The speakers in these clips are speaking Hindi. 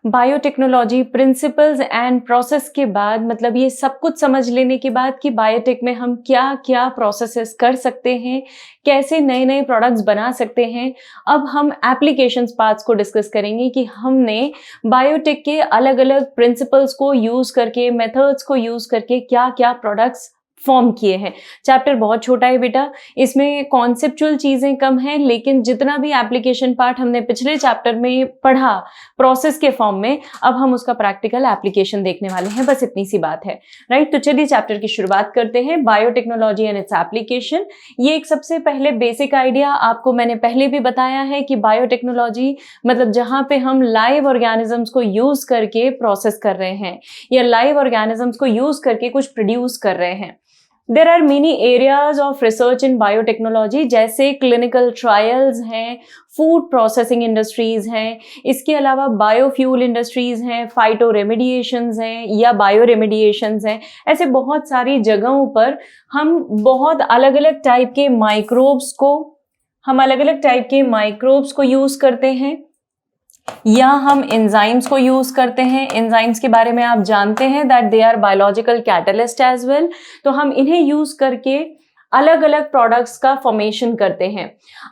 बायोटेक्नोलॉजी प्रिंसिपल्स एंड प्रोसेस के बाद, मतलब ये सब कुछ समझ लेने के बाद कि बायोटेक में हम क्या क्या प्रोसेसेस कर सकते हैं, कैसे नए नए प्रोडक्ट्स बना सकते हैं, अब हम एप्लीकेशंस पार्ट्स को डिस्कस करेंगे कि हमने बायोटेक के अलग अलग प्रिंसिपल्स को यूज करके, मेथड्स को यूज करके क्या क्या प्रोडक्ट्स फॉर्म किए हैं। चैप्टर बहुत छोटा है बेटा, इसमें कॉन्सेप्चुअल चीजें कम हैं, लेकिन जितना भी एप्लीकेशन पार्ट हमने पिछले चैप्टर में पढ़ा प्रोसेस के फॉर्म में, अब हम उसका प्रैक्टिकल एप्लीकेशन देखने वाले हैं। बस इतनी सी बात है, राइट। तो चलिए चैप्टर की शुरुआत करते हैं, बायोटेक्नोलॉजी एंड इट्स एप्लीकेशन। ये एक सबसे पहले बेसिक आइडिया आपको मैंने पहले भी बताया है कि बायोटेक्नोलॉजी मतलब जहां पे हम लाइव ऑर्गेनिजम्स को यूज करके प्रोसेस कर रहे हैं या लाइव ऑर्गेनिजम्स को यूज करके कुछ प्रोड्यूस कर रहे हैं। There are many areas of research in biotechnology, जैसे clinical trials हैं, फूड प्रोसेसिंग इंडस्ट्रीज हैं, इसके अलावा बायोफ्यूल इंडस्ट्रीज हैं, फाइटो रेमेडिएशंस हैं या बायो रेमेडिएशंस हैं। ऐसे बहुत सारी जगहों पर हम बहुत अलग अलग टाइप के माइक्रोब्स को यूज करते हैं या हम एंजाइम्स को यूज करते हैं। एंजाइम्स के बारे में आप जानते हैं that they are biological catalyst as well. तो हम इन्हें यूज करके अलग अलग प्रोडक्ट्स का फॉर्मेशन करते हैं।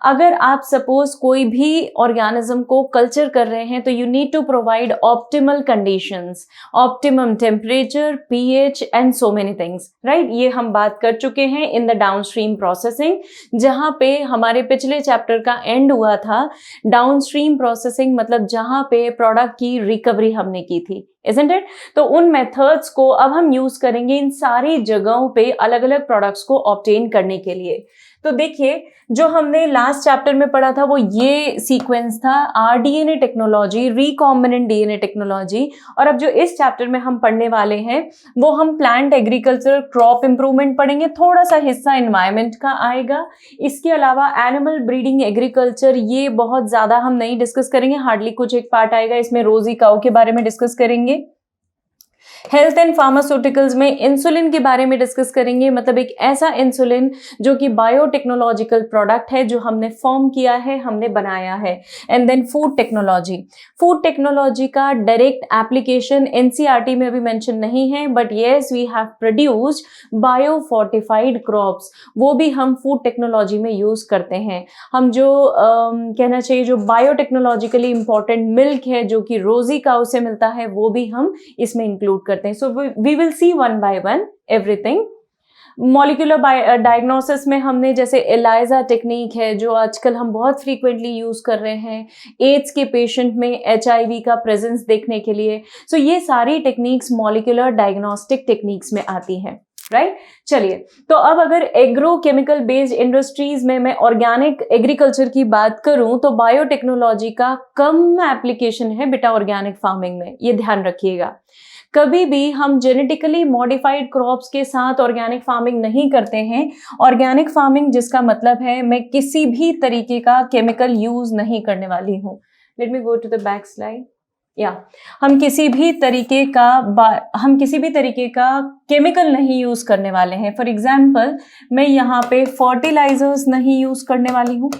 अगर आप सपोज कोई भी ऑर्गेनिज्म को कल्चर कर रहे हैं तो you need to provide optimal conditions, optimum temperature, pH and so many things, right. ये हम बात कर चुके हैं इन द डाउनस्ट्रीम प्रोसेसिंग, जहां पे हमारे पिछले चैप्टर का एंड हुआ था। डाउनस्ट्रीम प्रोसेसिंग मतलब जहां पे प्रोडक्ट की रिकवरी हमने की थी, isn't it? तो उन मेथड्स को अब हम यूज करेंगे इन सारी जगहों पे अलग अलग प्रोडक्ट्स को ऑब्टेन करने के लिए। तो देखिए, जो हमने लास्ट चैप्टर में पढ़ा था वो ये सीक्वेंस था, rDNA technology, recombinant DNA technology. और अब जो इस चैप्टर में हम पढ़ने वाले हैं वो हम प्लांट एग्रीकल्चर, क्रॉप इंप्रूवमेंट पढ़ेंगे, थोड़ा सा हिस्सा एनवायरमेंट का आएगा। इसके अलावा एनिमल ब्रीडिंग एग्रीकल्चर, ये बहुत ज्यादा हम नहीं डिस्कस करेंगे, हार्डली कुछ एक पार्ट आएगा, इसमें रोजी काऊ के बारे में डिस्कस करेंगे। हेल्थ एंड फार्मास्यूटिकल्स में इंसुलिन के बारे में डिस्कस करेंगे, मतलब एक ऐसा इंसुलिन जो कि बायोटेक्नोलॉजिकल प्रोडक्ट है जो हमने फॉर्म किया है, हमने बनाया है। एंड देन फूड टेक्नोलॉजी का डायरेक्ट एप्लीकेशन एनसीईआरटी में अभी मेंशन नहीं है, but yes we have produced bio fortified crops, वो भी हम फूड टेक्नोलॉजी में यूज करते हैं। हम जो कहना चाहिए जो बायोटेक्नोलॉजिकली इंपॉर्टेंट मिल्क है जो कि रोजी काऊ से मिलता है, वो भी हम इसमें इंक्लूड करते हैं। So we will see one by one everything. Molecular diagnosis में हमने जैसे एलाइजा टेक्निक है जो आजकल हम बहुत फ्रीक्वेंटली यूज कर रहे हैं एड्स के पेशेंट में एचआईवी का प्रेजेंस देखने के लिए। सो ये सारी टेक्निक्स मॉलिक्यूलर डायग्नोस्टिक टेक्निक्स में आती हैं, राइट। चलिए, तो अब अगर एग्रोकेमिकल बेस्ड इंडस्ट्रीज में मैं ऑर्गेनिक एग्रीकल्चर की बात करूं तो बायोटेक्नोलॉजी का कम एप्लीकेशन है बेटा ऑर्गेनिक फार्मिंग में, ये ध्यान रखिएगा। कभी भी हम जेनेटिकली मॉडिफाइड क्रॉप्स के साथ ऑर्गेनिक फार्मिंग नहीं करते हैं। ऑर्गेनिक फार्मिंग जिसका मतलब है मैं किसी भी तरीके का केमिकल यूज नहीं करने वाली हूं। Let me go to the back slide. हम किसी भी तरीके का केमिकल नहीं यूज करने वाले हैं। फॉर एग्जाम्पल, मैं यहाँ पे फर्टिलाइजर्स नहीं यूज करने वाली हूँ।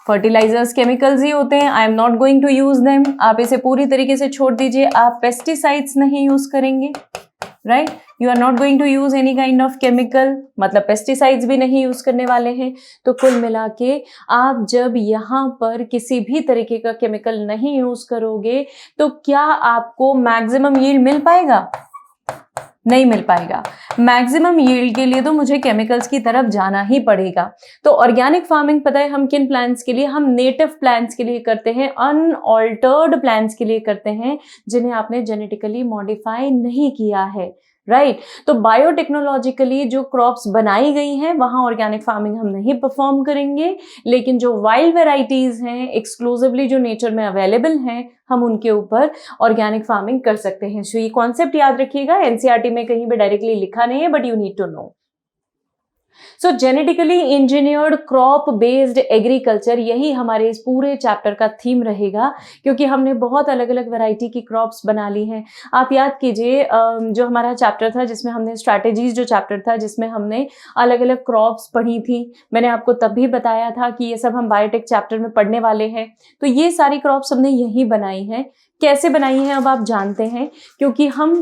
फर्टिलाइजर्स केमिकल्स ही होते हैं, I am not going to use them. आप इसे पूरी तरीके से छोड़ दीजिए। आप पेस्टिसाइड्स नहीं यूज करेंगे, right. You are not going to use any kind of chemical, मतलब पेस्टिसाइड्स भी नहीं यूज करने वाले हैं। तो कुल मिला के आप जब यहाँ पर किसी भी तरीके का केमिकल नहीं यूज करोगे तो क्या आपको मैक्सिमम यील्ड मिल पाएगा? नहीं मिल पाएगा। मैक्सिमम यील्ड के लिए तो मुझे केमिकल्स की तरफ जाना ही पड़ेगा। तो ऑर्गेनिक फार्मिंग पता है हम किन प्लांट्स के लिए, हम नेटिव प्लांट्स के लिए करते हैं, अनऑल्टर्ड प्लांट्स के लिए करते हैं जिन्हें आपने जेनेटिकली मॉडिफाई नहीं किया है, राइट। तो बायोटेक्नोलॉजिकली जो क्रॉप्स बनाई गई हैं वहां ऑर्गेनिक फार्मिंग हम नहीं परफॉर्म करेंगे, लेकिन जो वाइल्ड वेराइटीज हैं एक्सक्लूसिवली जो नेचर में अवेलेबल हैं हम उनके ऊपर ऑर्गेनिक फार्मिंग कर सकते हैं। सो ये कॉन्सेप्ट याद रखिएगा, एनसीईआरटी में कहीं भी डायरेक्टली लिखा नहीं है, but you need to know. So genetically engineered crop based agriculture, यही हमारे इस पूरे चैप्टर का थीम रहेगा, क्योंकि हमने बहुत अलग अलग वैरायटी की क्रॉप्स बना ली हैं। आप याद कीजिए जो हमारा चैप्टर था जिसमें हमने स्ट्रैटेजीज, जो चैप्टर था जिसमें हमने अलग अलग क्रॉप्स पढ़ी थी, मैंने आपको तब भी बताया था कि ये सब हम बायोटेक चैप्टर में पढ़ने वाले हैं। तो ये सारी क्रॉप्स हमने यही बनाई हैं। कैसे बनाई है अब आप जानते हैं, क्योंकि हम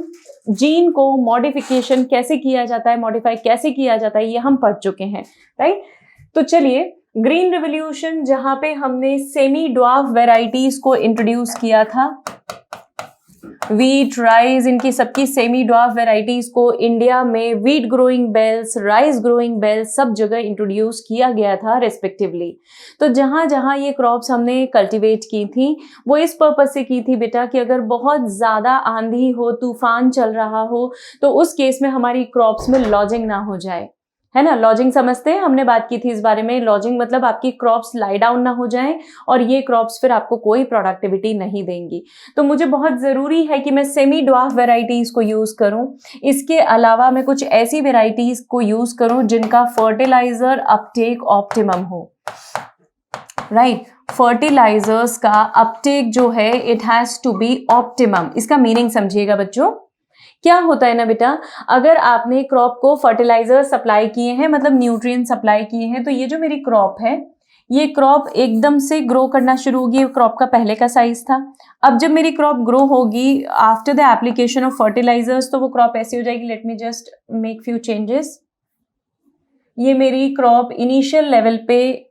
जीन को मॉडिफिकेशन कैसे किया जाता है, मॉडिफाई कैसे किया जाता है, ये हम पढ़ चुके हैं, राइट। तो चलिए, ग्रीन रिवॉल्यूशन जहां पे हमने सेमी ड्वार्फ वेराइटीज को इंट्रोड्यूस किया था, वीट, राइस, इनकी सबकी सेमी ड्वार्फ वेराइटीज को इंडिया में wheat growing belts, rice growing belts सब जगह इंट्रोड्यूस किया गया था रेस्पेक्टिवली। तो जहां जहां ये क्रॉप्स हमने कल्टीवेट की थी वो इस पर्पज से की थी बेटा कि अगर बहुत ज़्यादा आंधी हो, तूफान चल रहा हो, तो उस केस में हमारी क्रॉप्स में लॉजिंग ना हो जाए, है ना। लॉजिंग समझते हैं, हमने बात की थी इस बारे में। लॉजिंग मतलब आपकी क्रॉप्स लाई डाउन ना हो जाएं और ये क्रॉप्स फिर आपको कोई प्रोडक्टिविटी नहीं देंगी। तो मुझे बहुत ज़रूरी है कि मैं सेमी ड्वार्फ वेराइटीज़ को यूज़ करूं। इसके अलावा मैं कुछ ऐसी वेराइटीज़ को यूज़ करूं जिनका फर्टिलाइजर अपटेक ऑप्टिमम हो, राइट। फर्टिलाइजर्स का अपटेक जो है it has to be optimum. इसका मीनिंग समझिएगा बच्चों। क्या होता है ना बेटा, अगर आपने क्रॉप को फर्टिलाइजर सप्लाई किए हैं, मतलब न्यूट्रिएंट सप्लाई किए हैं, तो ये जो मेरी क्रॉप है, ये क्रॉप एकदम से ग्रो करना शुरू होगी। क्रॉप का पहले का साइज था, अब जब मेरी क्रॉप ग्रो होगी after the application of fertilisers, तो वो क्रॉप ऐसी हो जाएगी। Let me just make few changes. ये मेरी क्रॉप इनिशियल लेवल पे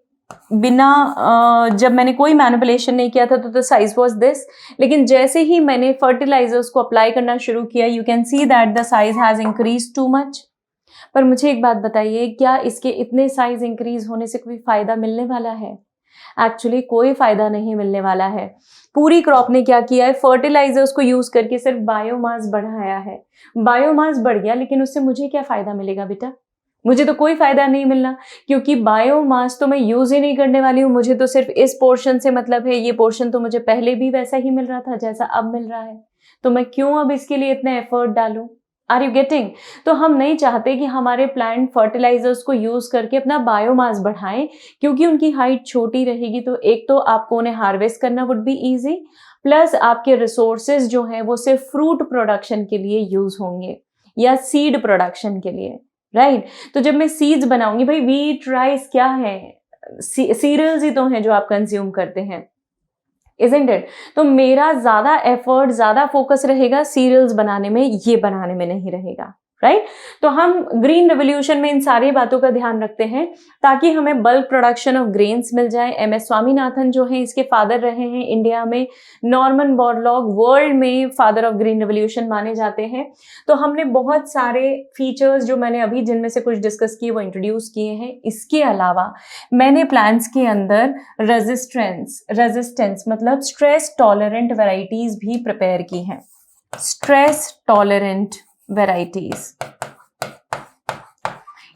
बिना जब मैंने कोई मैनिपुलेशन नहीं किया था तो साइज वाज दिस, लेकिन जैसे ही मैंने फर्टिलाइजर्स को अप्लाई करना शुरू किया, you can see that the size has increase too much. पर मुझे एक बात बताइए, क्या इसके इतने साइज इंक्रीज होने से कोई फायदा मिलने वाला है? एक्चुअली कोई फायदा नहीं मिलने वाला है। पूरी क्रॉप ने क्या किया है, फर्टिलाइजर्स को यूज करके सिर्फ बायोमास बढ़ाया है। बायोमास बढ़ गया, लेकिन उससे मुझे क्या फायदा मिलेगा बेटा? मुझे तो कोई फायदा नहीं मिलना, क्योंकि बायोमास तो मैं यूज ही नहीं करने वाली हूँ। मुझे तो सिर्फ इस पोर्शन से मतलब है। ये पोर्शन तो मुझे पहले भी वैसा ही मिल रहा था जैसा अब मिल रहा है, तो मैं क्यों अब इसके लिए इतना एफर्ट डालूं? Are you getting? तो हम नहीं चाहते कि हमारे प्लांट फर्टिलाइजर्स को यूज करके अपना बायोमास बढ़ाएं, क्योंकि उनकी हाइट छोटी रहेगी। तो एक तो आपको उन्हें हार्वेस्ट करना वुड बी ईजी, प्लस आपके रिसोर्सेज जो हैं वो सिर्फ फ्रूट प्रोडक्शन के लिए यूज होंगे या सीड प्रोडक्शन के लिए, राइट। तो जब मैं सीड्स बनाऊंगी, भाई वीट, राइस क्या है? सीरियल्स ही तो हैं जो आप कंज्यूम करते हैं, isn't it? तो मेरा ज्यादा एफर्ट, ज्यादा फोकस रहेगा सीरियल्स बनाने में, ये बनाने में नहीं रहेगा, राइट। तो हम ग्रीन रेवोल्यूशन में इन सारी बातों का ध्यान रखते हैं ताकि हमें बल्क प्रोडक्शन ऑफ ग्रेन्स मिल जाए। एमएस स्वामीनाथन जो हैं इसके फादर रहे हैं इंडिया में। नॉर्मन बोरलॉग वर्ल्ड में फादर ऑफ ग्रीन रेवोल्यूशन माने जाते हैं। तो हमने बहुत सारे फीचर्स जो मैंने अभी जिनमें से कुछ डिस्कस किए वो इंट्रोड्यूस किए हैं। इसके अलावा मैंने प्लांट्स के अंदर रेजिस्टेंस मतलब स्ट्रेस टॉलरेंट वेराइटीज भी प्रिपेयर की हैं। स्ट्रेस टॉलरेंट वेराइटीज,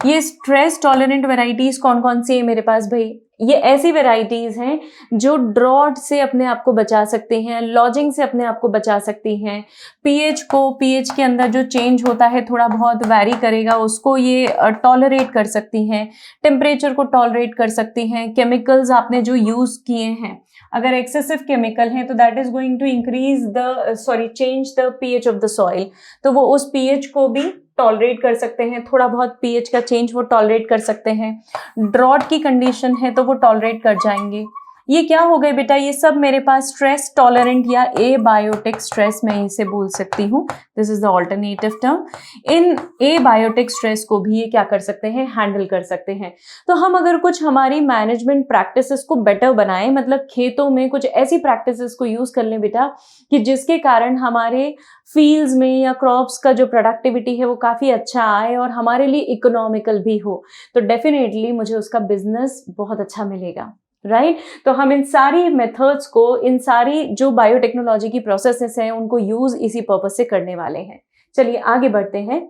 ये स्ट्रेस टॉलरेंट वेराइटीज कौन कौन सी है मेरे पास भाई? ये ऐसी वेराइटीज हैं जो ड्रॉट से अपने आप को बचा सकती हैं, लॉजिंग से अपने आप को बचा सकती हैं, पीएच के अंदर जो चेंज होता है थोड़ा बहुत वैरी करेगा, उसको ये टॉलरेट कर सकती हैं, टेम्परेचर को टॉलरेट कर सकती हैं। केमिकल्स आपने जो यूज किए हैं, अगर एक्सेसिव केमिकल है तो that is going to change the pH of the soil, तो वो उस पीएच को भी टॉलरेट कर सकते हैं। थोड़ा बहुत पीएच का चेंज वो टॉलरेट कर सकते हैं। ड्रॉट की कंडीशन है तो वो टॉलरेट कर जाएंगे। ये क्या हो गए बेटा? ये सब मेरे पास स्ट्रेस टॉलरेंट या एबायोटिक स्ट्रेस मैं इसे बोल सकती हूँ। This is the alternative term. In abiotic stress को भी ये क्या कर सकते हैं? हैंडल कर सकते हैं। तो हम अगर कुछ हमारी मैनेजमेंट प्रैक्टिसेस को बेटर बनाएं, मतलब खेतों में कुछ ऐसी प्रैक्टिसेस को यूज कर लें बेटा कि जिसके कारण हमारे फील्ड्स में या क्रॉप्स का जो प्रोडक्टिविटी है वो काफ़ी अच्छा आए और हमारे लिए इकोनॉमिकल भी हो, तो डेफिनेटली मुझे उसका बिजनेस बहुत अच्छा मिलेगा, राइट। तो हम इन सारी मेथड्स को, इन सारी जो बायोटेक्नोलॉजी की प्रोसेसेस हैं उनको यूज इसी पर्पस से करने वाले हैं। चलिए आगे बढ़ते हैं।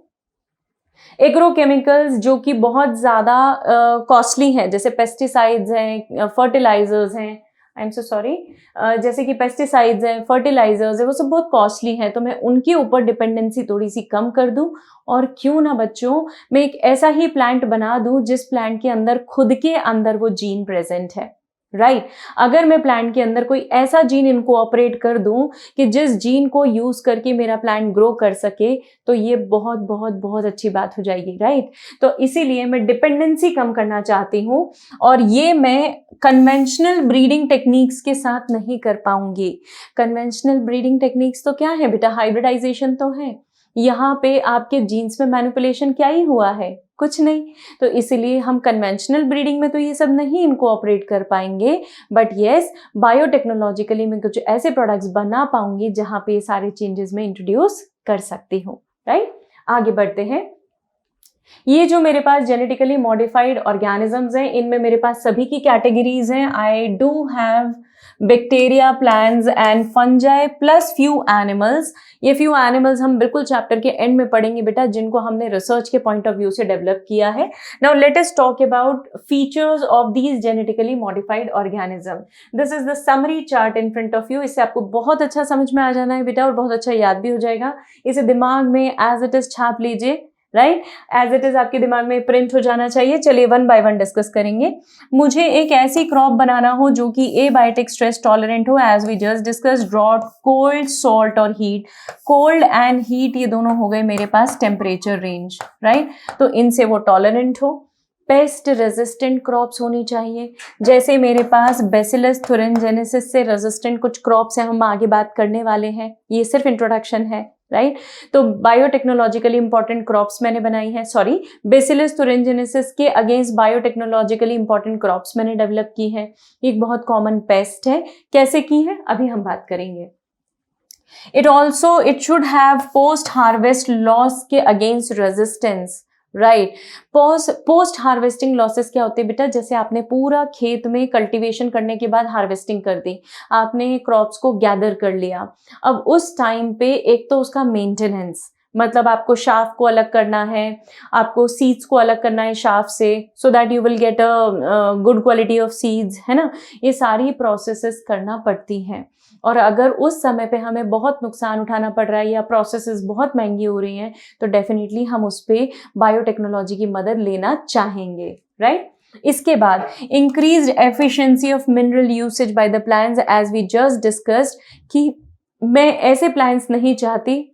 एग्रो केमिकल्स जो कि बहुत ज़्यादा कॉस्टली हैं, जैसे पेस्टिसाइड्स हैं, फर्टिलाइजर्स हैं, आई एम सो सॉरी, जैसे कि पेस्टिसाइड्स हैं, फर्टिलाइजर्स हैं, वो सब बहुत कॉस्टली हैं। तो मैं उनके ऊपर डिपेंडेंसी थोड़ी सी कम कर दूं, और क्यों ना बच्चों मैं एक ऐसा ही प्लांट बना दूं जिस प्लांट के अंदर खुद के अंदर वो जीन प्रेजेंट है, राइट। अगर मैं प्लांट के अंदर कोई ऐसा जीन इनकोऑपरेट कर दूं कि जिस जीन को यूज करके मेरा प्लांट ग्रो कर सके, तो ये बहुत बहुत बहुत अच्छी बात हो जाएगी, राइट। तो इसीलिए मैं डिपेंडेंसी कम करना चाहती हूँ, और ये मैं कन्वेंशनल ब्रीडिंग टेक्निक्स के साथ नहीं कर पाऊंगी। कन्वेंशनल ब्रीडिंग टेक्निक्स तो क्या है बेटा, हाइब्रिडाइजेशन तो है। यहाँ पे आपके जीन्स में मैनिपुलेशन क्या ही हुआ है, कुछ नहीं। तो इसीलिए हम कन्वेंशनल ब्रीडिंग में तो ये सब नहीं इनको ऑपरेट कर पाएंगे, बट येस बायोटेक्नोलॉजिकली मैं कुछ ऐसे प्रोडक्ट्स बना पाऊंगी जहाँ पे ये सारे चेंजेस में इंट्रोड्यूस कर सकती हूँ, राइट। आगे बढ़ते हैं। ये जो मेरे पास जेनेटिकली मॉडिफाइड ऑर्गेनिजम्स हैं, इनमें मेरे पास सभी की कैटेगरीज हैं। I do have bacteria, plants and fungi plus few animals. ये फ्यू एनिमल्स हम बिल्कुल चैप्टर के एंड में पढ़ेंगे बेटा, जिनको हमने रिसर्च के पॉइंट ऑफ व्यू से डेवलप किया है। Now let us talk about features of these genetically modified organism. This is the summary chart in front of you. इससे आपको बहुत अच्छा समझ में आ जाना है बेटा और बहुत अच्छा याद भी हो जाएगा। इसे दिमाग में एज इट इज छाप लीजिए, राइट, एज इट इज आपके दिमाग में प्रिंट हो जाना चाहिए। चलिए वन बाय वन डिस्कस करेंगे। मुझे एक ऐसी क्रॉप बनाना हो जो कि एबायोटिक, स्ट्रेस टॉलरेंट हो, as we just discuss, drought, cold, salt और हीट। कोल्ड एंड हीट ये दोनों हो गए मेरे पास टेम्परेचर रेंज, राइट, तो इनसे वो टॉलरेंट हो। पेस्ट रेजिस्टेंट क्रॉप्स होनी चाहिए, जैसे मेरे पास बेसिलस थुरिनजेनेसिस से रेजिस्टेंट कुछ क्रॉप्स हैं, हम आगे बात करने वाले हैं, ये सिर्फ इंट्रोडक्शन है, राइट। तो बायोटेक्नोलॉजिकली इंपॉर्टेंट क्रॉप्स मैंने बनाई है, सॉरी बेसिलस थुरिनजेनेसिस के अगेंस्ट बायोटेक्नोलॉजिकली इंपॉर्टेंट क्रॉप्स मैंने डेवलप की है। एक बहुत कॉमन पेस्ट है, कैसे की है अभी हम बात करेंगे। It should have post harvest loss के against resistance, right. Post harvesting losses क्या होते हैं बेटा, जैसे आपने पूरा खेत में कल्टीवेशन करने के बाद हार्वेस्टिंग कर दी, आपने क्रॉप्स को गैदर कर लिया। अब उस टाइम पे एक तो उसका मेंटेनेंस, मतलब आपको शाफ्ट को अलग करना है, आपको सीड्स को अलग करना है शाफ्ट से, so that you will get a good quality of seeds, है ना। ये सारी प्रोसेसेस करना पड़ती हैं, और अगर उस समय पे हमें बहुत नुकसान उठाना पड़ रहा है या प्रोसेसेस बहुत महंगी हो रही हैं, तो डेफिनेटली हम उस पर बायोटेक्नोलॉजी की मदद लेना चाहेंगे, राइट। इसके बाद increased efficiency of mineral usage by the plants, as we just discussed, कि मैं ऐसे प्लांट्स नहीं चाहती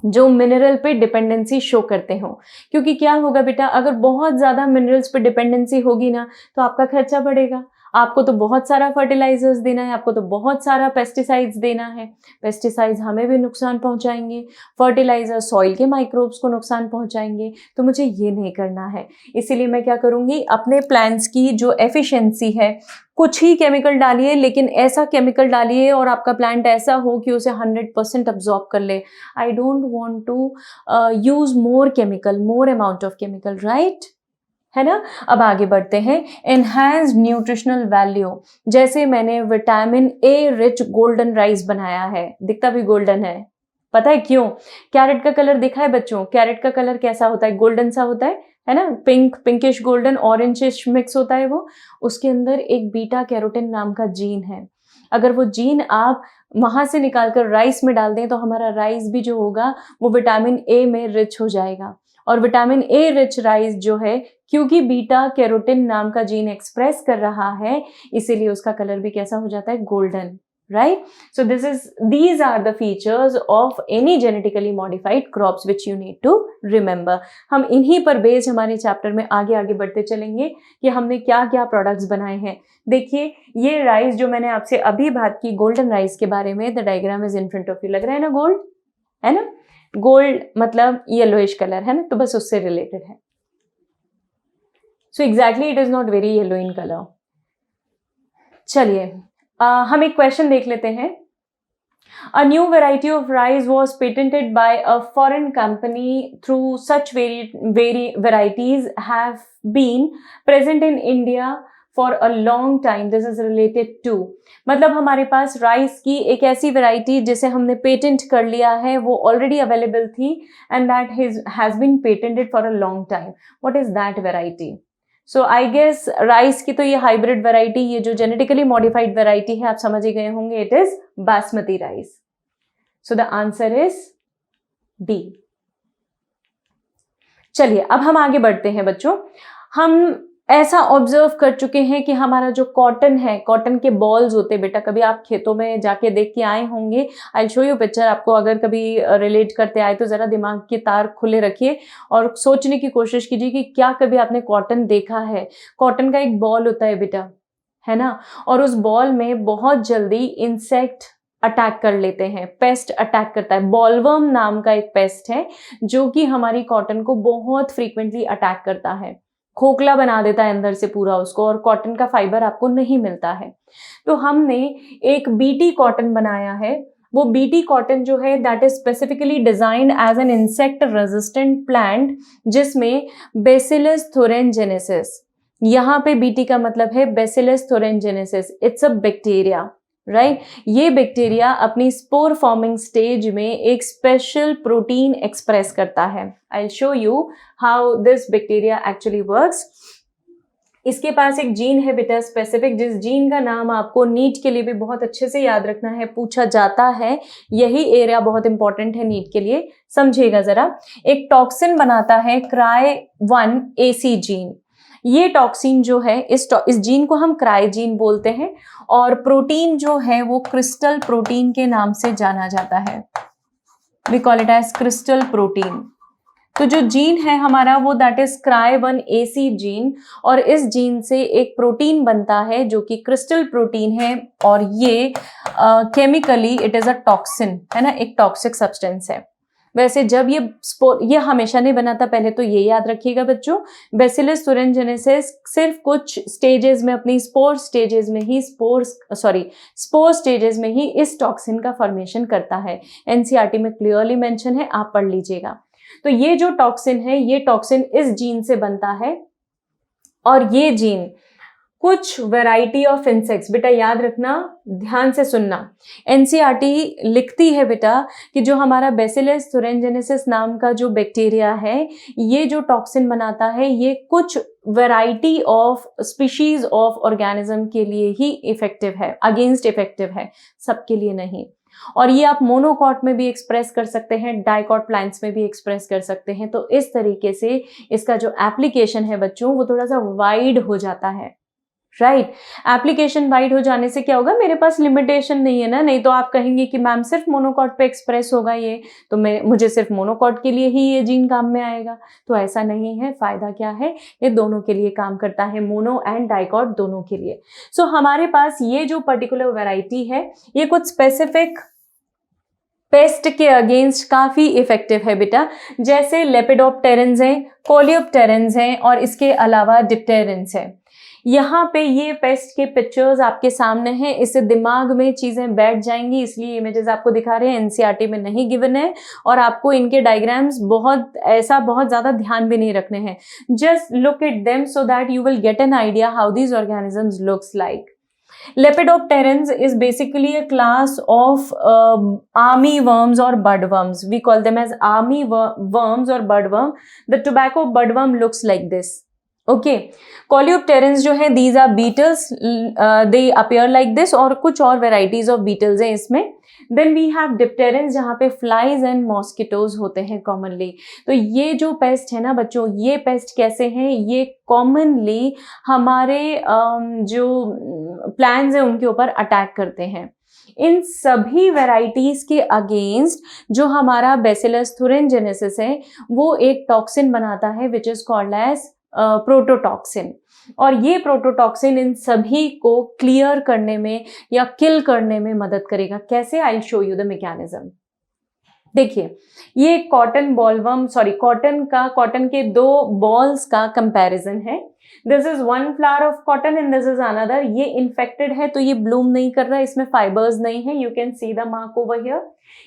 जो मिनरल पे डिपेंडेंसी शो करते हो, क्योंकि क्या होगा बेटा, अगर बहुत ज़्यादा मिनरल्स पे डिपेंडेंसी होगी ना तो आपका खर्चा बढ़ेगा, आपको तो बहुत सारा फर्टिलाइजर्स देना है, आपको तो बहुत सारा पेस्टिसाइड्स देना है, पेस्टिसाइड्स हमें भी नुकसान पहुंचाएंगे, फर्टिलाइजर सॉइल के माइक्रोब्स को नुकसान पहुंचाएंगे, तो मुझे ये नहीं करना है। इसीलिए मैं क्या करूँगी, अपने प्लांट्स की जो एफिशिएंसी है, कुछ ही केमिकल डालिए, लेकिन ऐसा केमिकल डालिए और आपका प्लांट ऐसा हो कि उसे 100% अब्जॉर्ब कर ले। I don't want to use more chemical, more amount of chemical, right, है ना। अब आगे बढ़ते हैं। एनहांस्ड न्यूट्रिशनल वैल्यू, जैसे मैंने vitamin A rich golden rice बनाया है, दिखता भी गोल्डन है, पता है क्यों? कैरेट का कलर देखा है बच्चों, कैरेट का कलर कैसा होता है, गोल्डन सा होता है ना, pink, pinkish golden, orangish mix होता है वो। उसके अंदर एक बीटा कैरोटीन नाम का जीन है, अगर वो जीन आप वहां से निकालकर राइस में डाल दें तो हमारा राइस भी जो होगा वो विटामिन ए में रिच हो जाएगा। और विटामिन ए रिच राइस जो है, क्योंकि बीटा कैरोटीन नाम का जीन एक्सप्रेस कर रहा है, इसीलिए उसका कलर भी कैसा हो जाता है, golden, right? So these are the features of any genetically modified crops which you need to remember. हम इन्हीं पर बेस हमारे चैप्टर में आगे आगे बढ़ते चलेंगे कि हमने क्या क्या प्रोडक्ट्स बनाए हैं। देखिए ये राइस जो मैंने आपसे अभी बात की गोल्डन राइस के बारे में, the diagram is in front of you, लग रहा है ना गोल्ड, है ना, गोल्ड मतलब येलोइश कलर है ना, तो बस उससे रिलेटेड है। So exactly it is not very yellow in colour. चलिए हम एक क्वेश्चन देख लेते हैं। A new variety of rice was patented by a foreign company. Through such varieties have been present in India for a long time. This is related to, मतलब हमारे पास राइस की एक ऐसी वैरायटी जिसे हमने पेटेंट कर लिया है, वो ऑलरेडी अवेलेबल थी, and that has been patented for a long time. What is that variety? So I guess rice की तो ये हाइब्रिड वैरायटी, ये जो जेनेटिकली मॉडिफाइड वैरायटी है, आप समझ ही गए होंगे, it is basmati rice. So the answer is B. चलिए अब हम आगे बढ़ते हैं बच्चों। हम ऐसा ऑब्जर्व कर चुके हैं कि हमारा जो कॉटन है, कॉटन के बॉल्स होते हैं बेटा, कभी आप खेतों में जाके देख के आए होंगे, आई शो यू पिक्चर, आपको अगर कभी रिलेट करते आए तो जरा दिमाग के तार खुले रखिए और सोचने की कोशिश कीजिए कि क्या कभी आपने कॉटन देखा है। कॉटन का एक बॉल होता है बेटा, है ना, और उस बॉल में बहुत जल्दी इंसेक्ट अटैक कर लेते हैं, पेस्ट अटैक करता है। बॉलवर्म नाम का एक पेस्ट है जो कि हमारी कॉटन को बहुत फ्रीक्वेंटली अटैक करता है, खोखला बना देता है अंदर से पूरा उसको, और कॉटन का फाइबर आपको नहीं मिलता है। तो हमने एक बीटी कॉटन बनाया है। वो बीटी कॉटन जो है that is specifically designed as an insect resistant plant, जिसमें बेसिलस thuringiensis, यहाँ पे बीटी का मतलब है bacillus thuringiensis, it's a bacteria, right. ये बैक्टीरिया अपनी स्पोर फॉर्मिंग स्टेज में एक स्पेशल प्रोटीन एक्सप्रेस करता है। I will show you how this bacteria actually works. इसके पास एक जीन है बेटा स्पेसिफिक, जिस जीन का नाम आपको नीट के लिए भी बहुत अच्छे से याद रखना है, पूछा जाता है। यही एरिया बहुत इंपॉर्टेंट है नीट के लिए, समझिएगा जरा। एक टॉक्सिन बनाता है Cry1AC जीन। ये टॉक्सिन जो है, इस जीन को हम क्राई जीन बोलते हैं, और प्रोटीन जो है वो क्रिस्टल प्रोटीन के नाम से जाना जाता है। We call it as crystal protein. तो जो जीन है हमारा वो दैट इज Cry1AC जीन, और इस जीन से एक प्रोटीन बनता है जो कि क्रिस्टल प्रोटीन है, और ये chemically it is a toxin, है ना, एक टॉक्सिक सब्सटेंस है। वैसे जब ये हमेशा नहीं बनाता, पहले तो ये याद रखिएगा बच्चों, बेसिलस thuringiensis सिर्फ कुछ स्टेजेस में, अपनी स्पोर स्टेजेस में ही इस टॉक्सिन का फॉर्मेशन करता है। एनसीईआरटी में क्लियरली मेंशन है, आप पढ़ लीजिएगा। तो ये जो टॉक्सिन है, ये टॉक्सिन इस जीन से बनता है, और ये जीन कुछ वैरायटी ऑफ इंसेक्ट्स, बेटा याद रखना, ध्यान से सुनना। एनसीईआरटी लिखती है बेटा कि जो हमारा बेसिलस thuringiensis नाम का जो बैक्टीरिया है, ये जो टॉक्सिन बनाता है, ये कुछ variety of species of organism के लिए ही इफेक्टिव है, अगेंस्ट इफेक्टिव है, सबके लिए नहीं। और ये आप मोनोकॉट में भी एक्सप्रेस कर सकते हैं, डाइकॉट प्लांट्स में भी एक्सप्रेस कर सकते हैं। तो इस तरीके से इसका जो एप्लीकेशन है बच्चों वो थोड़ा सा वाइड हो जाता है, राइट। एप्लीकेशन वाइड हो जाने से क्या होगा, मेरे पास लिमिटेशन नहीं है ना, नहीं तो आप कहेंगे कि मैम सिर्फ मोनोकॉट पे एक्सप्रेस होगा ये, तो मुझे सिर्फ मोनोकॉट के लिए ही ये जीन काम में आएगा। तो ऐसा नहीं है। फायदा क्या है, ये दोनों के लिए काम करता है, मोनो एंड डाइकॉट दोनों के लिए। सो हमारे पास ये जो पर्टिकुलर वैरायटी है, ये कुछ स्पेसिफिक पेस्ट के अगेंस्ट काफी इफेक्टिव है बेटा, जैसे लेपिडोप्टेरेंस है, कोलियोप्टेरेंस है, और इसके अलावा डिप्टेरेंस है। यहाँ पे ये पेस्ट के पिक्चर्स आपके सामने हैं, इससे दिमाग में चीजें बैठ जाएंगी, इसलिए इमेजेस आपको दिखा रहे हैं, एनसीईआरटी में नहीं गिवन है, और आपको इनके डायग्राम्स बहुत ज्यादा ध्यान भी नहीं रखने हैं। Just look at them so that you will get an idea how these organisms looks like. Lepidopterans is basically a class of army worms or budworms. We call them as army worms or budworm. The tobacco budworm looks like this. Okay. Coleopterans जो है, these are beetles. They appear like this, और कुछ और varieties of beetles हैं इसमें. Then we have dipterans जहाँ पे flies and mosquitoes होते हैं commonly. तो ये जो पेस्ट है ना बच्चों, ये पेस्ट कैसे हैं, ये commonly हमारे जो प्लांट्स हैं उनके ऊपर अटैक करते हैं। इन सभी वेराइटीज के अगेंस्ट जो हमारा बेसिलस thuringiensis है, वो एक टॉक्सिन बनाता है विच इज कॉल्ड एज प्रोटोटॉक्सिन, और ये प्रोटोटॉक्सिन इन सभी को क्लियर करने में या किल करने में मदद करेगा। कैसे? आई will show you the mechanism. देखिए, ये कॉटन के दो बॉल्स का कंपैरिजन है। This is one flower of cotton and this is another. ये इन्फेक्टेड है तो ये ब्लूम नहीं कर रहा है, इसमें फाइबर्स नहीं है। You can see the mark over here.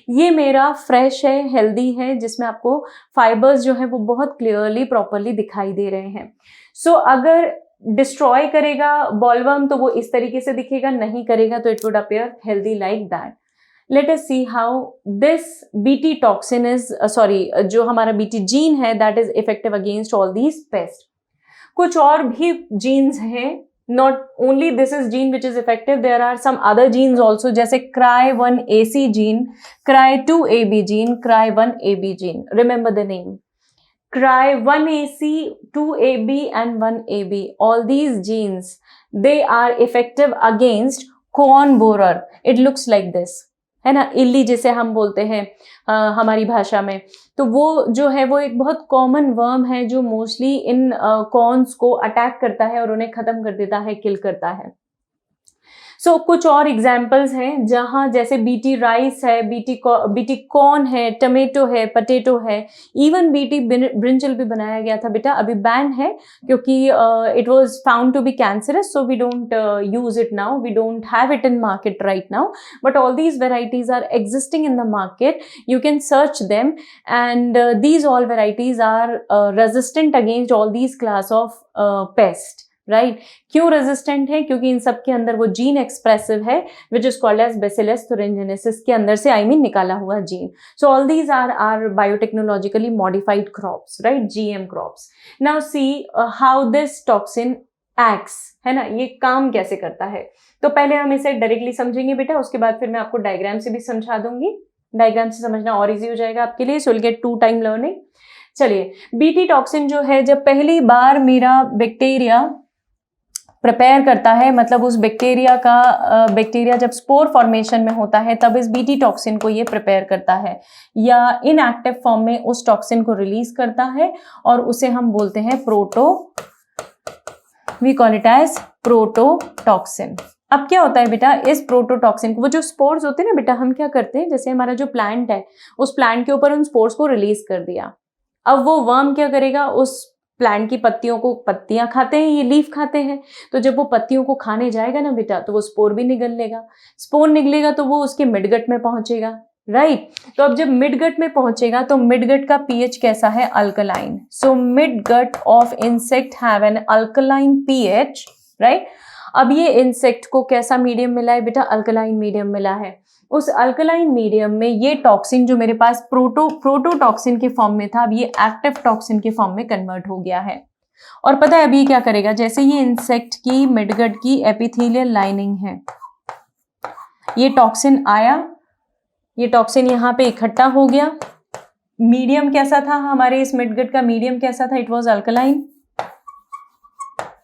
ये मेरा फ्रेश है, हेल्दी है, जिसमें आपको फाइबर्स जो है वो बहुत क्लियरली प्रॉपरली दिखाई दे रहे हैं। सो अगर डिस्ट्रॉय करेगा बॉलवर्म तो वो इस तरीके से दिखेगा, नहीं करेगा तो it would appear healthy like that. Let us see how this BT toxin is, जो हमारा BT जीन है that is effective against all these pests. कुछ और भी genes हैं, not only this is gene which is effective, there are some other genes also, जैसे Cry1AC gene, Cry2AB gene, Cry1AB gene. Remember the name. Cry1AC, 2AB and 1AB. All these genes, they are effective against corn borer. It looks like this. है ना, इल्ली जिसे हम बोलते हैं हमारी भाषा में। तो वो जो है वो एक बहुत कॉमन वर्म है जो मोस्टली इन कॉर्न्स को अटैक करता है और उन्हें खत्म कर देता है, किल करता है। सो कुछ और एग्जाम्पल्स हैं जहाँ जैसे बीटी राइस है, बीटी कॉर्न है, टमेटो है, पटेटो है, इवन बीटी ब्रिंजल भी बनाया गया था बेटा, अभी बैन है क्योंकि it was found to be cancerous, so we don't use it now, we don't have it in market right now, but all these varieties are existing in the market, you can search them, and these all varieties are resistant against all these class of pest, right क्यों रेजिस्टेंट है? क्योंकि इन सब के अंदर वो जीन एक्सप्रेसिव है which is called as bacillus thuringiensis, के अंदर से निकाला हुआ gene. So all these are biotechnologically modified crops, right, GM crops. Now see how this toxin acts, है ना, ये काम कैसे करता है. तो पहले हम इसे डायरेक्टली समझेंगे बेटा, उसके बाद फिर मैं आपको डायग्राम से भी समझा दूंगी. डायग्राम से समझना और इजी हो जाएगा आपके लिए, so will get 2 time learning. चलिए, बीटी टॉक्सिन जो है, जब पहली बार मेरा बैक्टीरिया प्रिपेयर करता है, मतलब उस बैक्टीरिया जब स्पोर फॉर्मेशन में होता है तब इस बीटी टॉक्सिन को ये प्रिपेयर करता है या इनएक्टिव फॉर्म में उस टॉक्सिन को रिलीज करता है और उसे हम बोलते हैं वी कॉल इट एज प्रोटोटॉक्सिन. अब क्या होता है बेटा, इस प्रोटोटॉक्सिन को, वो जो स्पोर्स होते हैं ना बेटा, हम क्या करते हैं, जैसे हमारा जो प्लांट है उस प्लांट के ऊपर उन स्पोर्स को रिलीज कर दिया. अब वो वर्म क्या करेगा, उस प्लांट की पत्तियों को, पत्तियां खाते हैं, ये लीफ खाते हैं, तो जब वो पत्तियों को खाने जाएगा ना बेटा, तो वो स्पोर भी निगल लेगा. स्पोर निकलेगा तो वो उसके मिडगट में पहुंचेगा, राइट. तो अब जब मिडगट में पहुंचेगा तो मिडगट का पीएच कैसा है, alkaline. So midgut of insect have an alkaline pH, right. अब ये इंसेक्ट को कैसा मीडियम मिला है बेटा, अल्कलाइन मीडियम मिला है. उस अल्कलाइन मीडियम में ये टॉक्सिन जो मेरे पास प्रोटोटॉक्सिन के फॉर्म में था, अब ये एक्टिव टॉक्सिन के फॉर्म में कन्वर्ट हो गया है. और पता है अभी क्या करेगा, जैसे ये इंसेक्ट की मिडगट की एपिथेलियल लाइनिंग है, ये टॉक्सिन आया, ये टॉक्सिन यहाँ पे इकट्ठा हो गया. मीडियम कैसा था हमारे इस मिडगट का, मीडियम कैसा था, it was alkaline,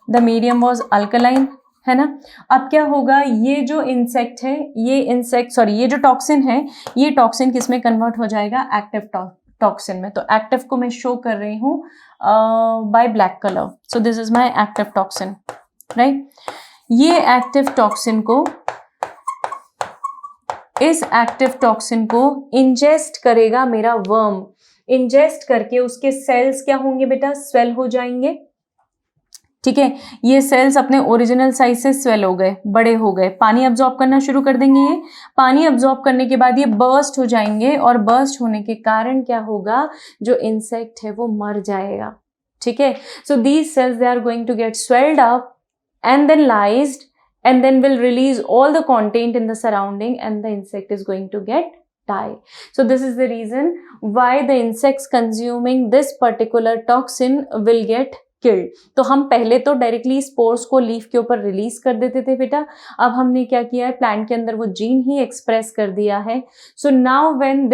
the medium was alkaline, है ना. अब क्या होगा, ये जो इंसेक्ट है, ये जो टॉक्सिन है, ये टॉक्सिन किस में कन्वर्ट हो जाएगा, एक्टिव टॉक्सिन में. तो एक्टिव को मैं शो कर रही हूँ by black colour. So this is my active toxin, right. ये एक्टिव टॉक्सिन को, इस एक्टिव टॉक्सिन को इंजेस्ट करेगा मेरा वर्म. इंजेस्ट करके उसके सेल्स क्या होंगे बेटा, स्वेल हो जाएंगे. ठीक है, ये सेल्स अपने ओरिजिनल साइज से स्वेल हो गए, बड़े हो गए, पानी अब्जॉर्ब करना शुरू कर देंगे. ये पानी अब्जॉर्ब करने के बाद ये बर्स्ट हो जाएंगे और बर्स्ट होने के कारण क्या होगा, जो इंसेक्ट है वो मर जाएगा. ठीक है, so these cells they are going to get swelled up and then lysed and then will release all the content in the surrounding and the insect is going to get die. So this is the reason why the insects consuming this particular toxin will get killed. तो हम पहले तो डायरेक्टली स्पोर्स को लीफ के ऊपर रिलीज कर देते थे बेटा, अब हमने क्या किया है, प्लांट के अंदर वो जीन ही एक्सप्रेस कर दिया है. So now when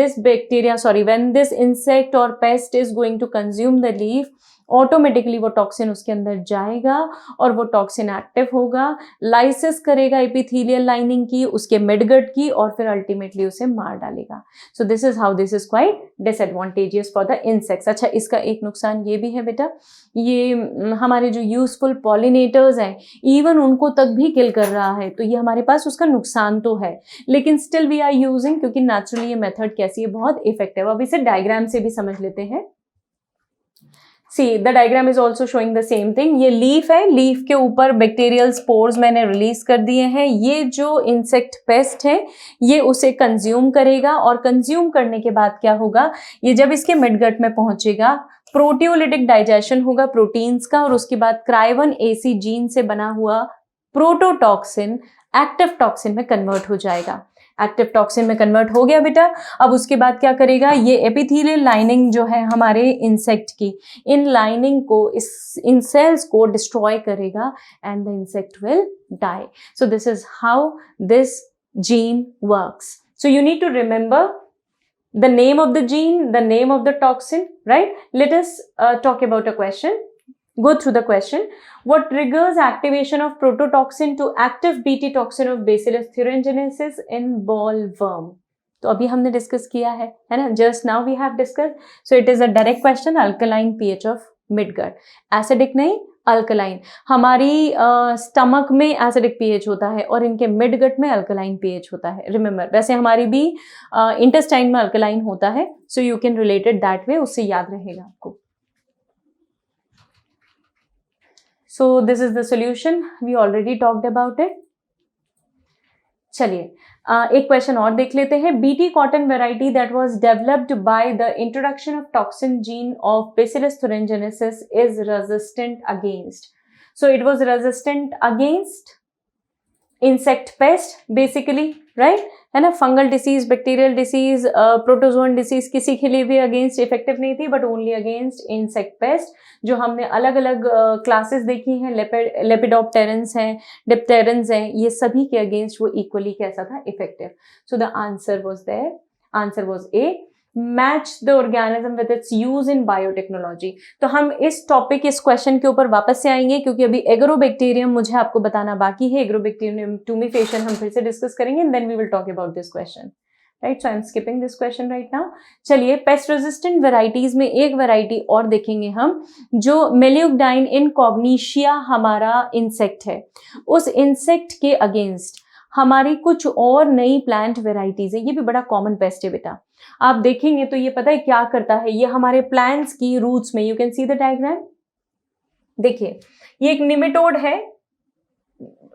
this insect और pest is going to consume the leaf, automatically वो टॉक्सिन उसके अंदर जाएगा और वो टॉक्सिन एक्टिव होगा, लाइसिस करेगा एपिथेलियल लाइनिंग की, उसके मिडगट की, और फिर अल्टीमेटली उसे मार डालेगा. सो this is how this is quite disadvantageous for the insects. अच्छा, इसका एक नुकसान ये भी है बेटा, ये हमारे जो यूजफुल पॉलिनेटर्स हैं, इवन उनको तक भी किल कर रहा है. तो ये हमारे पास उसका नुकसान तो है, लेकिन स्टिल वी आर यूजिंग, क्योंकि नेचुरली ये मेथड कैसी है, बहुत इफेक्टिव. अब इसे डायग्राम से भी समझ लेते हैं. See, the diagram is also showing the same thing. ये लीफ है, लीफ के ऊपर बैक्टीरियल स्पोर्स मैंने रिलीज कर दिए हैं. ये जो इंसेक्ट पेस्ट है ये उसे कंज्यूम करेगा और कंज्यूम करने के बाद क्या होगा, ये जब इसके मिडगट में पहुंचेगा, प्रोटियोलिटिक डाइजेशन होगा प्रोटीन्स का, और उसके बाद क्राइवन AC जीन से बना हुआ प्रोटोटॉक्सिन एक्टिव टॉक्सिन में कन्वर्ट हो जाएगा. एक्टिव टॉक्सिन में कन्वर्ट हो गया बेटा. अब उसके बाद क्या करेगा, ये एपिथेलियल लाइनिंग जो है हमारे इंसेक्ट की, इन लाइनिंग को, इन सेल्स को डिस्ट्रॉय करेगा and the insect will die. So this is how this gene works. So you need to remember the name of the gene, the name of the toxin, right? Let us talk about a question. Go through the question. What triggers activation of prototoxin to active BT toxin of Bacillus thuringiensis in bollworm? तो अभी हमने डिस्कस किया है ना, just now we have discussed. So it is a direct question, alkaline pH of midgut. Acidic नहीं, अल्कलाइन। हमारी स्टमक में एसिडिक पीएच होता है और इनके मिड गट में अल्कलाइन पीएच होता है। रिमेंबर, वैसे हमारी भी इंटेस्टाइन में अल्कलाइन होता है, so you can relate it that way, उससे याद रहेगा आपको। So this is the solution, we already talked about it. चलिए एक क्वेश्चन और देख लेते हैं। BT cotton variety that was developed by the introduction of toxin gene of bacillus thuringiensis is resistant against. So it was resistant against insect pest basically, right, है ना। Fungal disease, bacterial disease, protozoan disease किसी के लिए भी अगेंस्ट इफेक्टिव नहीं थी, but only against insect paste. जो हमने अलग अलग क्लासेस देखी हैं, लेपिडोप्टेरन्स हैं, डिप्टेरन्स हैं, ये सभी के अगेंस्ट वो इक्वली कैसा था, effective. So the answer was there, answer was A, match the organism with its use in biotechnology. तो हम इस टॉपिक, इस क्वेश्चन के ऊपर वापस से आएंगे, क्योंकि अभी एग्रोबैक्टीरियम मुझे आपको बताना बाकी है। एग्रोबैक्टीरियम टूमीफेशियन हम फिर से डिस्कस करेंगे and then we will talk about this question, right. So I am skipping this question right now. चलिए पेस्ट रेजिस्टेंट वेराइटीज में एक वेराइटी और देखेंगे हम, जो मेलियोग्डाइन इनकॉग्निशिया हमारा इंसेक्ट है, उस इंसेक्ट के अगेंस्ट हमारी कुछ और नई प्लांट वेराइटीज है। ये भी बड़ा कॉमन पेस्ट है बेटा, आप देखेंगे तो ये पता है क्या करता है, ये हमारे प्लांट्स की रूट्स में, you can see the diagram, देखिए ये एक निमेटोड है,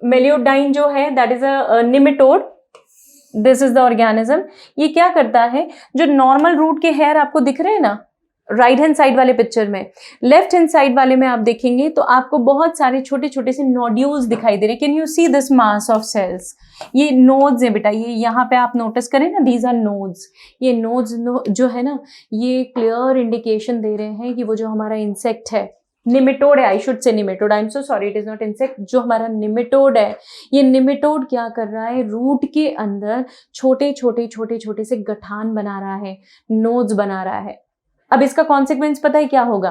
मेलियोडाइन जो है that is a nematode, this is the organism. ये क्या करता है, जो नॉर्मल रूट के हेयर आपको दिख रहे हैं ना राइट हैंड साइड वाले पिक्चर में, लेफ्ट हैंड साइड वाले में आप देखेंगे तो आपको बहुत सारे छोटे छोटे से नोड्यूल्स दिखाई दे रहे हैं। Can you see this mass of cells, ये नोड्स है बेटा, ये यहाँ पे आप नोटिस करें ना, दीज आर नोड्स। ये नोड्स जो है ना, ये क्लियर इंडिकेशन दे रहे हैं कि वो जो हमारा इंसेक्ट है, निमेटोड है, I should say nematode, I am so sorry, it is not insect, जो हमारा निमेटोड है, ये निमेटोड क्या कर रहा है, रूट के अंदर छोटे छोटे छोटे छोटे से गठान बना रहा है, नोड्स बना रहा है। अब इसका कॉन्सिक्वेंस पता है क्या होगा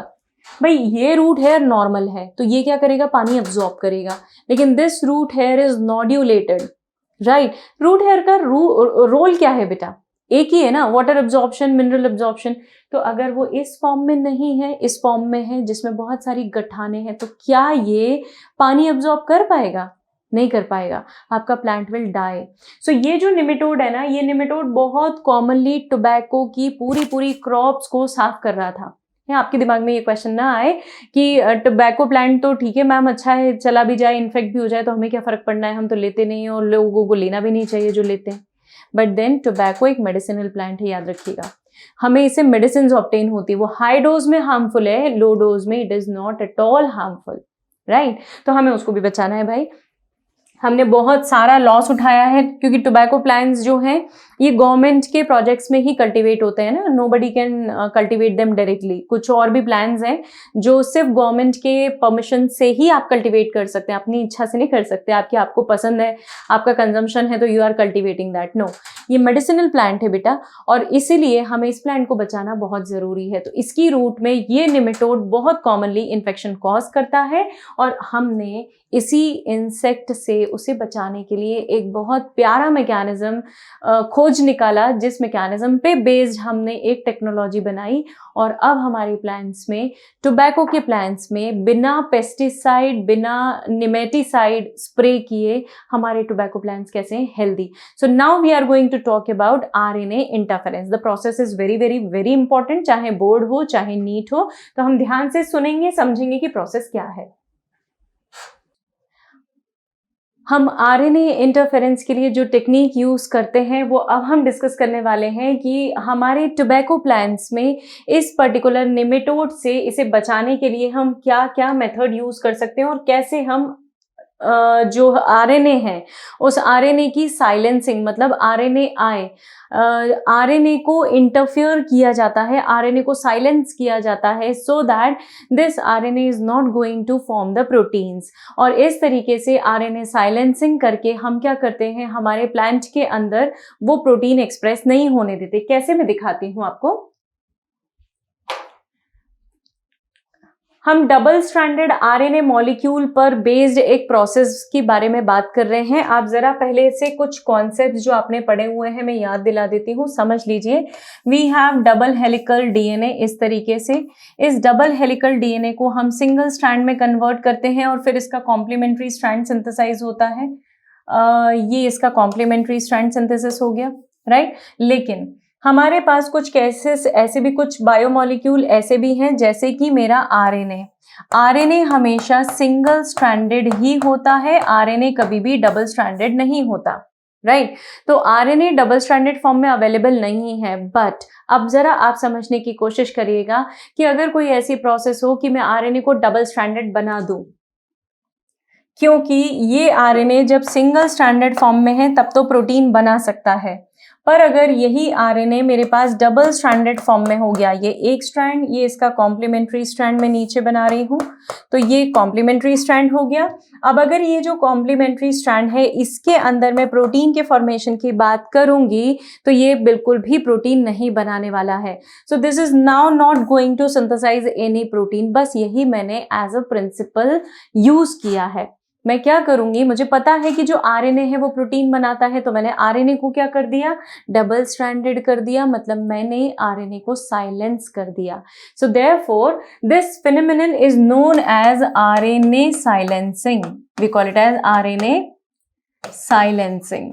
भाई, ये रूट हेयर नॉर्मल है तो ये क्या करेगा, पानी अब्सॉर्ब करेगा, लेकिन this root hair is nodulated, right. Root hair का रोल क्या है बेटा, एक ही है ना, वाटर अब्जॉर्प्शन, मिनरल अब्जॉर्प्शन। तो अगर वो इस फॉर्म में नहीं है, इस फॉर्म में है जिसमें बहुत सारी गठाने हैं, तो क्या ये पानी अब्जॉर्ब कर पाएगा, नहीं कर पाएगा, आपका प्लांट विल डाई। सो ये जो निमेटोड है ना, ये निमेटोड बहुत कॉमनली टोबैको की पूरी क्रॉप्स को साफ कर रहा था। आपके दिमाग में ये क्वेश्चन ना आए कि टोबैको प्लांट तो ठीक है मैम, अच्छा है, चला भी जाए, इन्फेक्ट भी हो जाए तो हमें क्या फर्क पड़ना है, हम तो लेते नहीं हैं और लोगों को लेना भी नहीं चाहिए जो लेते हैं। बट देन टोबैको एक मेडिसिनल प्लांट है, याद रखिएगा, हमें इससे मेडिसिन ऑब्टेन होती है। वो हाई डोज में हार्मफुल है, लो डोज में it is not at all harmful, right. तो हमें उसको भी बचाना है भाई। हमने बहुत सारा लॉस उठाया है, क्योंकि टोबैको प्लांट्स जो हैं ये गवर्नमेंट के प्रोजेक्ट्स में ही कल्टीवेट होते हैं ना, nobody can cultivate them directly. कुछ और भी प्लांट्स हैं जो सिर्फ गवर्नमेंट के परमिशन से ही आप कल्टीवेट कर सकते हैं, अपनी इच्छा से नहीं कर सकते। आपको पसंद है, आपका कंजम्पशन है तो you are cultivating that, no. ये मेडिसिनल प्लांट है बेटा, और इसीलिए हमें इस प्लांट को बचाना बहुत जरूरी है। तो इसकी रूट में ये निमेटोड बहुत कॉमनली इन्फेक्शन कॉज करता है, और हमने इसी इंसेक्ट से उसे बचाने के लिए एक बहुत प्यारा मैकेनिज्म खोज निकाला, जिस मैकेनिज्म पे बेस्ड हमने एक टेक्नोलॉजी बनाई। और अब हमारे प्लांट्स में, टोबैको के प्लांट्स में, बिना पेस्टिसाइड, बिना निमेटिसाइड स्प्रे किए हमारे टोबैको प्लांट्स कैसे हैं, healthy. So now we are going to talk about RNA interference. The process is very very very important, चाहे बोर्ड हो चाहे नीट हो, तो हम ध्यान से सुनेंगे, समझेंगे कि प्रोसेस क्या है। हम RNA इंटरफेरेंस के लिए जो टेक्निक यूज़ करते हैं वो अब हम डिस्कस करने वाले हैं कि हमारे टोबैको प्लांट्स में इस पर्टिकुलर निमेटोड से इसे बचाने के लिए हम क्या क्या मेथड यूज़ कर सकते हैं, और कैसे हम जो RNA है उस RNA की साइलेंसिंग, मतलब RNA को इंटरफियर किया जाता है, RNA को साइलेंस किया जाता है, so that this RNA is not going to form the proteins. और इस तरीके से RNA साइलेंसिंग करके हम क्या करते हैं, हमारे प्लांट के अंदर वो प्रोटीन एक्सप्रेस नहीं होने देते। कैसे, मैं दिखाती हूँ आपको। हम डबल स्ट्रैंडेड आरएनए मॉलिक्यूल पर बेस्ड एक प्रोसेस के बारे में बात कर रहे हैं। आप जरा पहले से कुछ कॉन्सेप्ट्स जो आपने पढ़े हुए हैं मैं याद दिला देती हूँ, समझ लीजिए। We have double helical DNA, इस तरीके से इस डबल हेलिकल डीएनए को हम सिंगल स्ट्रैंड में कन्वर्ट करते हैं और फिर इसका कॉम्प्लीमेंट्री स्ट्रैंड सिंथेसाइज होता है। ये इसका कॉम्प्लीमेंट्री स्ट्रैंड सिंथेसिस हो गया, राइट। लेकिन हमारे पास कुछ केसेस ऐसे भी, कुछ बायोमोलिक्यूल ऐसे भी हैं जैसे कि मेरा आरएनए। आरएनए हमेशा सिंगल स्ट्रैंडेड ही होता है, आरएनए कभी भी डबल स्ट्रैंडेड नहीं होता, राइट। तो आरएनए डबल स्ट्रैंडेड फॉर्म में अवेलेबल नहीं है। बट अब जरा आप समझने की कोशिश करिएगा कि अगर कोई ऐसी प्रोसेस हो कि मैं आरएनए को डबल स्ट्रैंडेड बना दूं, क्योंकि ये आरएनए जब सिंगल स्ट्रैंडेड फॉर्म में है तब तो प्रोटीन बना सकता है, पर अगर यही आरएनए मेरे पास डबल स्ट्रैंडेड फॉर्म में हो गया, ये एक स्ट्रैंड, ये इसका कॉम्प्लीमेंट्री स्ट्रैंड मैं नीचे बना रही हूं, तो ये कॉम्प्लीमेंट्री स्ट्रैंड हो गया। अब अगर ये जो कॉम्प्लीमेंट्री स्ट्रैंड है इसके अंदर मैं प्रोटीन के फॉर्मेशन की बात करूंगी तो ये बिल्कुल भी प्रोटीन नहीं बनाने वाला है। So this is now not going to synthesise any protein. बस यही मैंने एज अ प्रिंसिपल यूज किया है। मैं क्या करूंगी, मुझे पता है कि जो आरएनए है वो प्रोटीन बनाता है, तो मैंने आरएनए को क्या कर दिया, डबल स्ट्रैंडेड कर दिया, मतलब मैंने आरएनए को साइलेंस कर दिया। So therefore this phenomenon is known as RNA silencing. We call it as RNA silencing,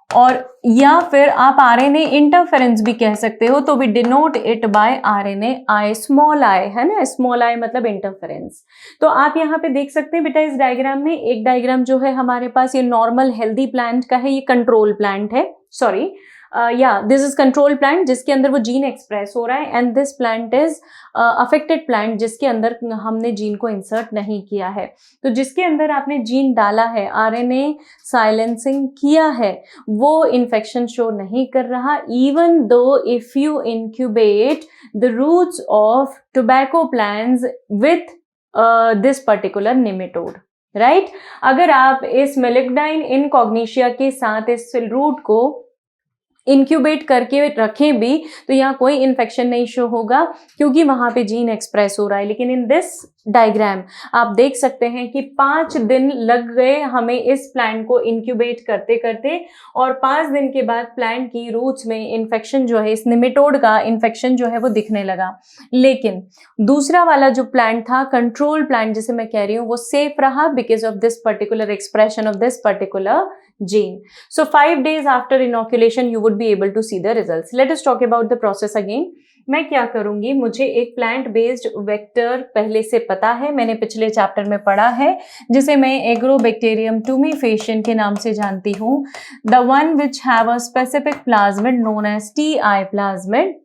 और या फिर आप आरएनए इंटरफेरेंस भी कह सकते हो। तो we denote it by RNA I, small I, है ना, स्मॉल आई मतलब इंटरफेरेंस। तो आप यहाँ पे देख सकते हैं बेटा इस डायग्राम में, एक डायग्राम जो है हमारे पास ये नॉर्मल हेल्दी प्लांट का है, ये कंट्रोल प्लांट है, sorry this is control plant जिसके अंदर वो जीन एक्सप्रेस हो रहा है, and this plant is affected plant जिसके अंदर हमने जीन को इंसर्ट नहीं किया है। तो जिसके अंदर आपने जीन डाला है, आरएनए साइलेंसिंग किया है, वो इन्फेक्शन शो नहीं कर रहा, even though if you incubate the roots of tobacco plants with this particular nematode, right. अगर आप इस मेलिग्नाइन इनकॉग्निशिया के साथ इस रूट को इंक्यूबेट करके रखें भी तो यहाँ कोई इन्फेक्शन नहीं शो होगा क्योंकि वहां पे जीन एक्सप्रेस हो रहा है। लेकिन इन दिस डायग्राम आप देख सकते हैं कि 5 दिन लग गए हमें इस प्लांट को इंक्यूबेट करते करते, और 5 दिन के बाद प्लांट की रूट्स में इन्फेक्शन जो है, इस निमेटोड का इन्फेक्शन जो है वो दिखने लगा। लेकिन दूसरा वाला जो प्लांट था, कंट्रोल प्लांट जिसे मैं कह रही हूँ, वो सेफ रहा because of this particular expression of this particular gene. So 5 days after inoculation you would be able to see the results. Let us talk about the process again. मैं क्या करूंगी, मुझे एक प्लांट बेस्ड वेक्टर पहले से पता है, मैंने पिछले चैप्टर में पढ़ा है, जिसे मैं एग्रोबैक्टीरियम टूमीफेशियन के नाम से जानती हूँ। The one which have a specific plasmid known as T I plasmid.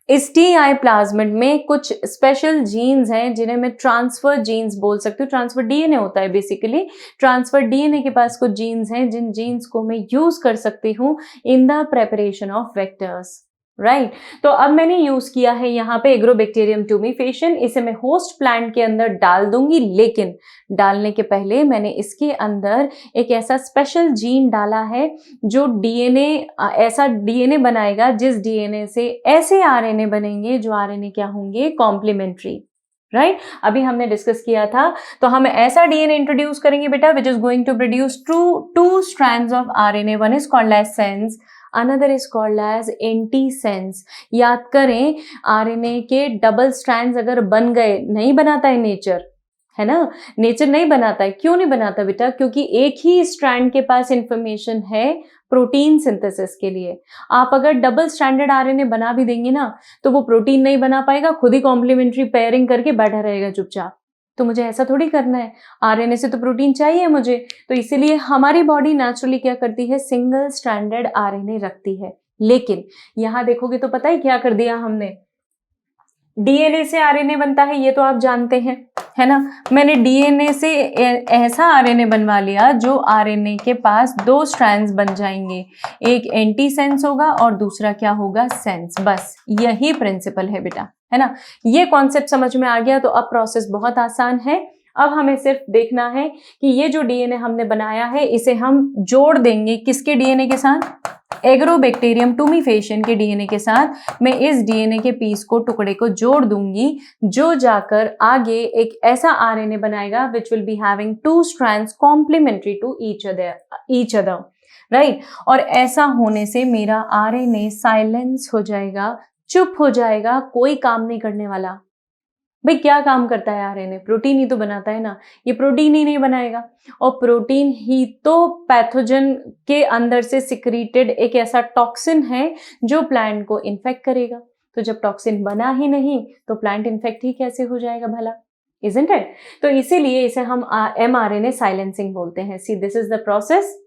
इस टी-आई प्लाज्मिड में कुछ स्पेशल जीन्स हैं जिन्हें मैं ट्रांसफर जीन्स बोल सकती हूँ। ट्रांसफर डीएनए होता है बेसिकली। ट्रांसफर डीएनए के पास कुछ जीन्स हैं जिन जीन्स को मैं यूज कर सकती हूँ in the preparation of vectors, right. तो अब मैंने यूज किया है यहाँ पे एग्रोबैक्टीरियम टूमीफेशियन, इसे मैं होस्ट प्लांट के अंदर डाल दूंगी, लेकिन डालने के पहले मैंने इसके अंदर एक ऐसा स्पेशल जीन डाला है जो डीएनए, ऐसा डीएनए बनाएगा जिस डीएनए से ऐसे आरएनए बनेंगे जो आरएनए क्या होंगे, कॉम्प्लीमेंट्री, राइट। अभी हमने डिस्कस किया था। तो हम ऐसा डीएनए इंट्रोड्यूस करेंगे बेटा which is going to produce two strands of RNA, one is called as sense, another is called as antisense. याद करें, आरएनए के डबल स्ट्रैंड्स अगर बन गए, नहीं बनाता है नेचर, है ना, नेचर नहीं बनाता है। क्यों नहीं बनाता बेटा? क्योंकि एक ही स्ट्रैंड के पास इंफॉर्मेशन है प्रोटीन सिंथेसिस के लिए। आप अगर डबल स्ट्रैंडेड आरएनए बना भी देंगे ना तो वो प्रोटीन नहीं बना पाएगा, खुद ही कॉम्प्लीमेंट्री पेयरिंग करके बैठा रहेगा चुपचाप। तो मुझे ऐसा थोड़ी करना है, आरएनए से तो प्रोटीन चाहिए मुझे। तो इसीलिए हमारी बॉडी नेचुरली क्या करती है, सिंगल स्ट्रैंडेड आरएनए रखती है। लेकिन यहां देखोगे तो पता है क्या कर दिया हमने, डीएनए से आरएनए बनता है, ये तो आप जानते हैं, है ना। मैंने डीएनए से ऐसा आरएनए बनवा लिया जो आरएनए के पास 2 स्ट्रैंड्स बन जाएंगे, एक एंटीसेंस होगा और दूसरा क्या होगा, सेंस। बस यही प्रिंसिपल है बेटा, है ना। ये कॉन्सेप्ट समझ में आ गया तो अब प्रोसेस बहुत आसान है। अब हमें सिर्फ देखना है कि ये जो डीएनए हमने बनाया है इसे हम जोड़ देंगे किसके डीएनए के साथ, एग्रोबैक्टीरियम टूमीफेशियन के डीएनए के साथ मैं इस डीएनए के पीस को, टुकड़े को जोड़ दूंगी, जो जाकर आगे एक ऐसा आरएनए बनाएगा which will be having 2 strands complementary to each other, right. और ऐसा होने से मेरा आरएनए साइलेंस हो जाएगा, चुप हो जाएगा, कोई काम नहीं करने वाला। भाई क्या काम करता है आरएनए? प्रोटीन ही तो बनाता है ना। ये प्रोटीन ही नहीं बनाएगा, और प्रोटीन ही तो पैथोजन के अंदर से सिक्रीटेड एक ऐसा टॉक्सिन है जो प्लांट को इन्फेक्ट करेगा। तो जब टॉक्सिन बना ही नहीं तो प्लांट इन्फेक्ट ही कैसे हो जाएगा भला, इजंट इट? तो इसीलिए इसे हम mRNA साइलेंसिंग बोलते हैं। See this is the process.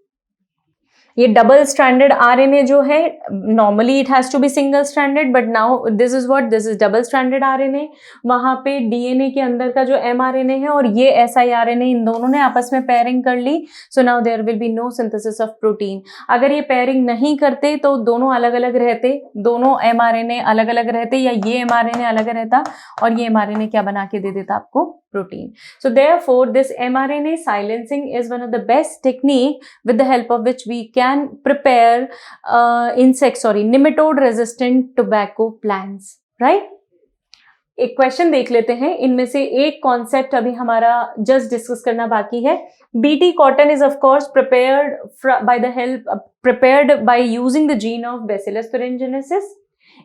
ये डबल स्ट्रैंडेड आरएनए जो है, normally it has to be single stranded, but now this is what, this is double stranded RNA. वहां पे डीएनए के अंदर का जो एमआरएनए है और ये siRNA, इन दोनों ने आपस में पेयरिंग कर ली। So now there will be no synthesis of protein. अगर ये पेयरिंग नहीं करते तो दोनों अलग अलग रहते, दोनों एमआरएनए अलग अलग रहते, या ये एमआरएनए अलग रहता और ये एमआरएनए क्या बना के दे देता आपको, protein. So therefore this mRNA silencing is one of the best technique with the help of which we can prepare nematode resistant tobacco plants, right? एक क्वेश्चन देख लेते हैं, इनमें से एक कॉन्सेप्ट अभी हमारा जस्ट डिस्कस करना बाकी है। BT cotton is of course prepared by using the gene of Bacillus thuringiensis.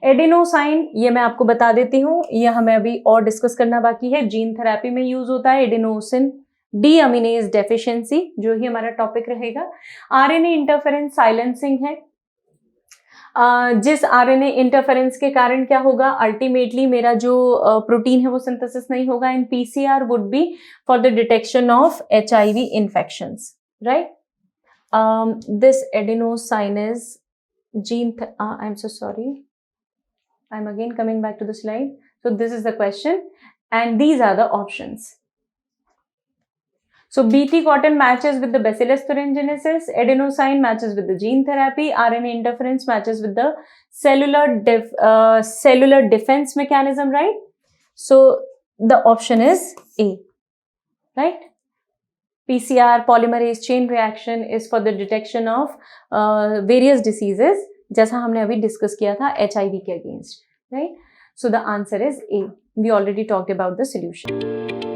Adenosine, ये मैं आपको बता देती हूँ, ये हमें अभी और डिस्कस करना बाकी है। जीन थेरेपी में यूज होता है एडेनोसिन डीअमीनेज डेफिशिएंसी, जो ही हमारा टॉपिक रहेगा। आरएनए इंटरफेरेंस साइलेंसिंग है, जिस आरएनए इंटरफेरेंस के कारण क्या होगा, अल्टीमेटली मेरा जो प्रोटीन है वो सिंथेसिस नहीं होगा। In PCR would be for the detection of HIV infections, right. This adenosine is gene I'm so sorry, I'm again coming back to the slide. So this is the question and these are the options. So BT cotton matches with the Bacillus thuringiensis, adenosine matches with the gene therapy, RNA interference matches with the cellular defense mechanism, right? So the option is A, right? PCR polymerase chain reaction is for the detection of various diseases, जैसा हमने अभी डिस्कस किया था HIV के against, right? So the answer is A. We already talked about the solution.